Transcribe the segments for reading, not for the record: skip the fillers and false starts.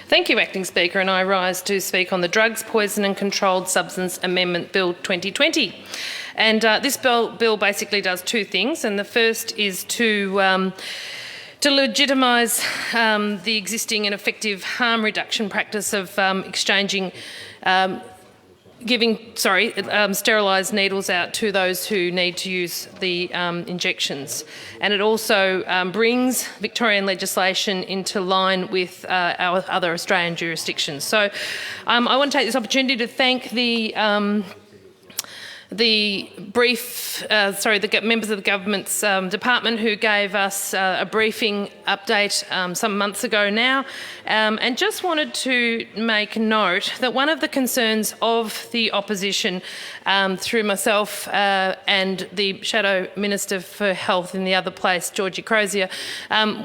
Thank you, Acting Speaker, and I rise to speak on the Drugs, Poison and Controlled Substance Amendment Bill 2020. And this bill basically does two things, and the first is to legitimise the existing and effective harm reduction practice of sterilised needles out to those who need to use the injections. And it also brings Victorian legislation into line with our other Australian jurisdictions. So I want to take this opportunity to thank the members of the government's department who gave us a briefing update some months ago now, and just wanted to make note that one of the concerns of the opposition through myself and the Shadow Minister for Health in the other place, Georgie Crozier,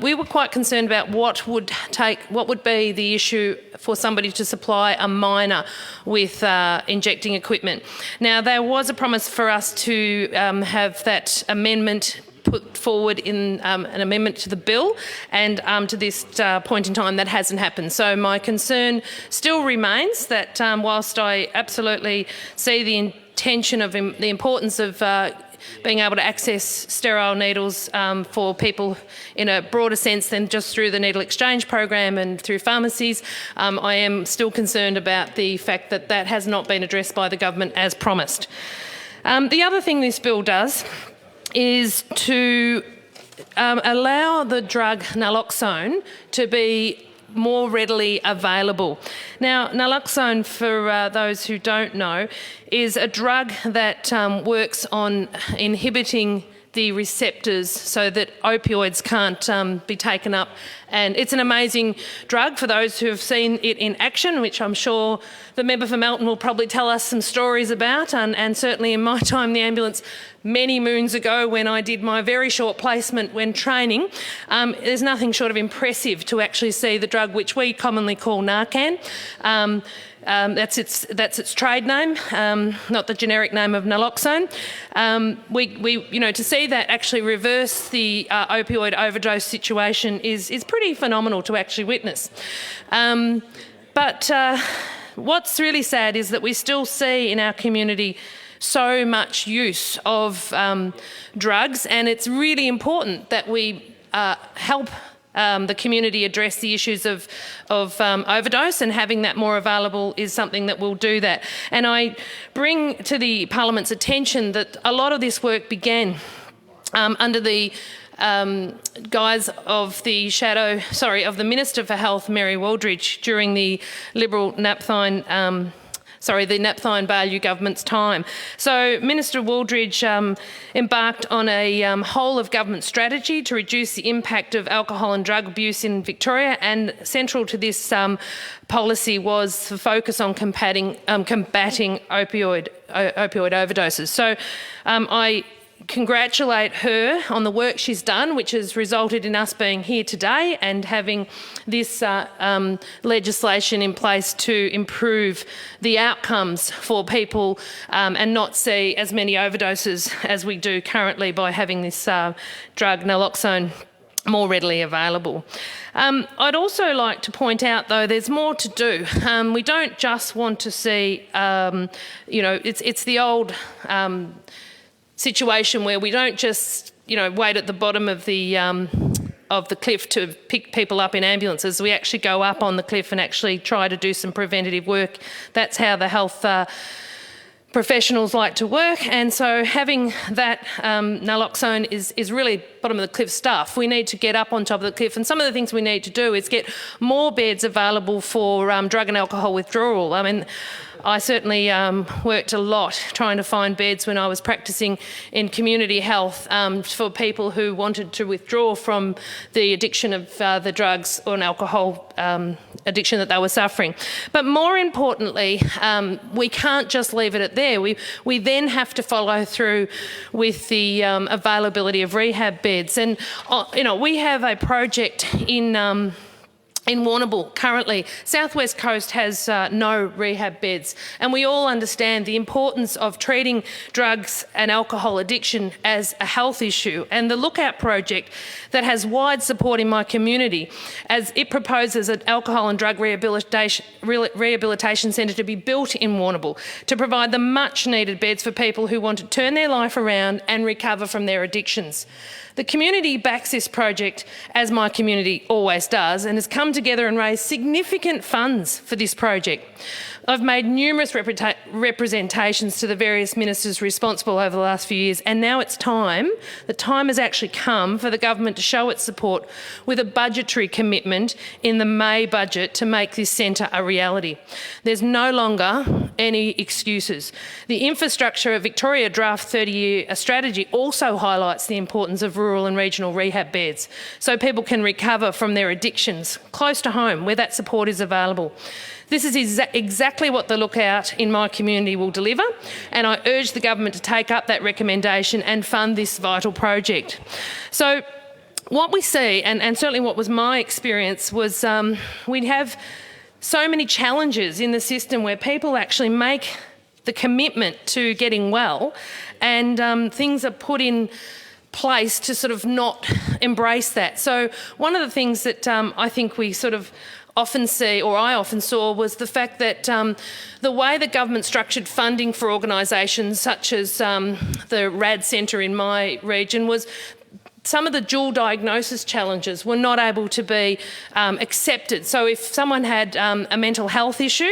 we were quite concerned about what would be the issue for somebody to supply a minor with injecting equipment. Now, there was a promise for us to have that amendment put forward in an amendment to the bill, and to this point in time that hasn't happened. So my concern still remains that whilst I absolutely see the intention of the importance of being able to access sterile needles for people in a broader sense than just through the needle exchange program and through pharmacies, I am still concerned about the fact that that has not been addressed by the government as promised. The other thing this bill does is to allow the drug naloxone to be more readily available. Now, naloxone, for those who don't know, is a drug that works on inhibiting the receptors so that opioids can't be taken up. And it's an amazing drug for those who have seen it in action, which I'm sure the member for Melton will probably tell us some stories about. And certainly in my time in the ambulance many moons ago when I did my very short placement when training, there's nothing short of impressive to actually see the drug, which we commonly call Narcan. That's its trade name, not the generic name of naloxone. To see that actually reverse the opioid overdose situation is pretty phenomenal to actually witness. But what's really sad is that we still see in our community so much use of drugs, and it's really important that we help the community address the issues of overdose, and having that more available is something that will do that. And I bring to the Parliament's attention that a lot of this work began under the guise of the Minister for Health, Mary Wooldridge, during the Liberal Napthine Baillieu government's time. So Minister Wooldridge embarked on a whole of government strategy to reduce the impact of alcohol and drug abuse in Victoria, and central to this policy was the focus on combating opioid overdoses. So I congratulate her on the work she's done, which has resulted in us being here today and having this legislation in place to improve the outcomes for people and not see as many overdoses as we do currently by having this drug naloxone more readily available. I'd also like to point out, though, there's more to do. We don't just want to see, it's the old situation where we don't just, wait at the bottom of the cliff to pick people up in ambulances. We actually go up on the cliff and actually try to do some preventative work. That's how the health professionals like to work, and so having that naloxone is really bottom of the cliff stuff. We need to get up on top of the cliff, and some of the things we need to do is get more beds available for drug and alcohol withdrawal. I mean, I certainly worked a lot trying to find beds when I was practising in community health for people who wanted to withdraw from the addiction of the drugs or an alcohol addiction that they were suffering. But more importantly, we can't just leave it at there. We then have to follow through with the availability of rehab beds. And, we have a project in In Warrnambool, currently, South West Coast has no rehab beds, and we all understand the importance of treating drugs and alcohol addiction as a health issue. And the Lookout project that has wide support in my community, as it proposes an alcohol and drug rehabilitation centre to be built in Warrnambool to provide the much-needed beds for people who want to turn their life around and recover from their addictions. The community backs this project, as my community always does, and has come together and raised significant funds for this project. I've made numerous representations to the various ministers responsible over the last few years, and now it's time, the time has actually come for the government to show its support with a budgetary commitment in the May budget to make this centre a reality. There's no longer any excuses. The infrastructure of Victoria Draft 30-year strategy also highlights the importance of rural and regional rehab beds so people can recover from their addictions close to home where that support is available. This is exactly what the Lookout in my community will deliver, and I urge the government to take up that recommendation and fund this vital project. So what we see, and certainly what was my experience, was we have so many challenges in the system where people actually make the commitment to getting well, and things are put in place to sort of not embrace that. So one of the things that I think we sort of often see, or I often saw, was the fact that the way the government structured funding for organisations such as the RAD Centre in my region was some of the dual diagnosis challenges were not able to be accepted. So if someone had a mental health issue,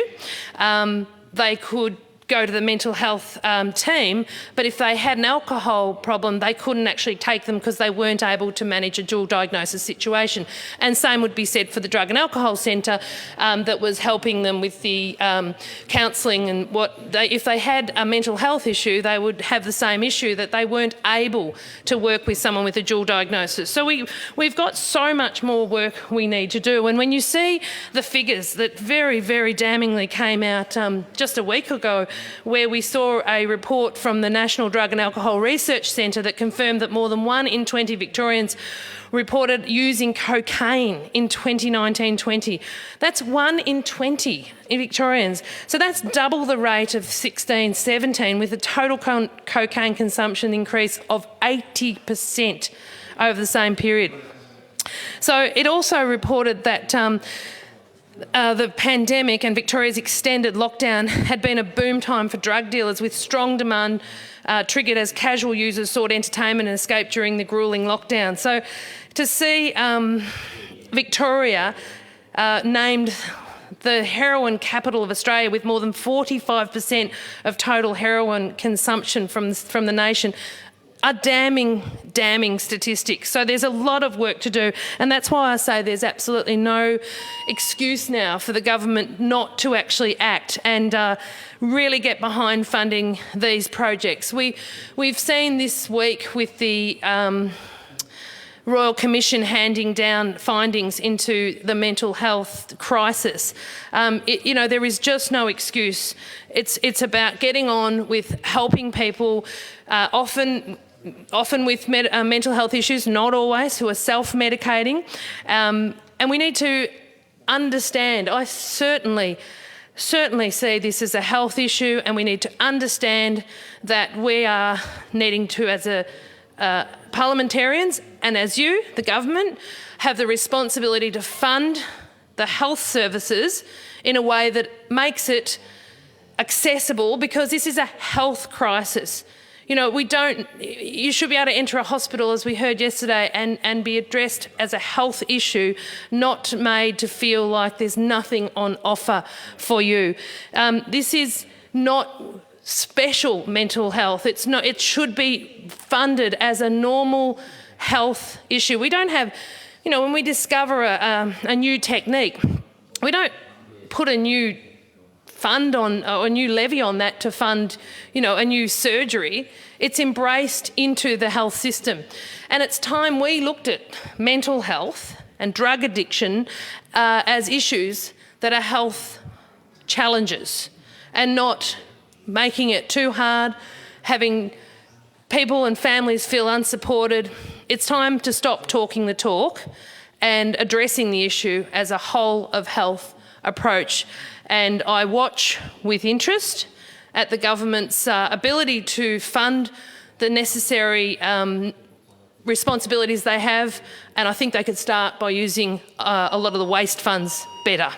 they could go to the mental health team, but if they had an alcohol problem, they couldn't actually take them because they weren't able to manage a dual diagnosis situation. And same would be said for the Drug and Alcohol Centre that was helping them with the counselling, and if they had a mental health issue, they would have the same issue, that they weren't able to work with someone with a dual diagnosis. So we've got so much more work we need to do. And when you see the figures that very, very damningly came out just a week ago, where we saw a report from the National Drug and Alcohol Research Centre that confirmed that more than 1 in 20 Victorians reported using cocaine in 2019-20. That's 1 in 20 Victorians. So that's double the rate of 16-17, with a total cocaine consumption increase of 80% over the same period. So it also reported that the pandemic and Victoria's extended lockdown had been a boom time for drug dealers, with strong demand triggered as casual users sought entertainment and escape during the gruelling lockdown. So to see Victoria named the heroin capital of Australia, with more than 45% of total heroin consumption from the nation, are damning statistics. So there's a lot of work to do, and that's why I say there's absolutely no excuse now for the government not to actually act and really get behind funding these projects. We've seen this week with the Royal Commission handing down findings into the mental health crisis. There is just no excuse. It's about getting on with helping people, often with mental health issues, not always, who are self-medicating. And we need to understand, I certainly see this as a health issue, and we need to understand that we are needing to, as parliamentarians and as you, the government, have the responsibility to fund the health services in a way that makes it accessible, because this is a health crisis. You should be able to enter a hospital, as we heard yesterday, and be addressed as a health issue, not made to feel like there's nothing on offer for you. This is not special mental health. It should be funded as a normal health issue. We don't have, when we discover a new technique, we don't put a new fund on, or a new levy on that to fund, a new surgery. It's embraced into the health system. And it's time we looked at mental health and drug addiction as issues that are health challenges, and not making it too hard, having people and families feel unsupported. It's time to stop talking the talk and addressing the issue as a whole of health approach. And I watch with interest at the government's ability to fund the necessary responsibilities they have, and I think they could start by using a lot of the waste funds better.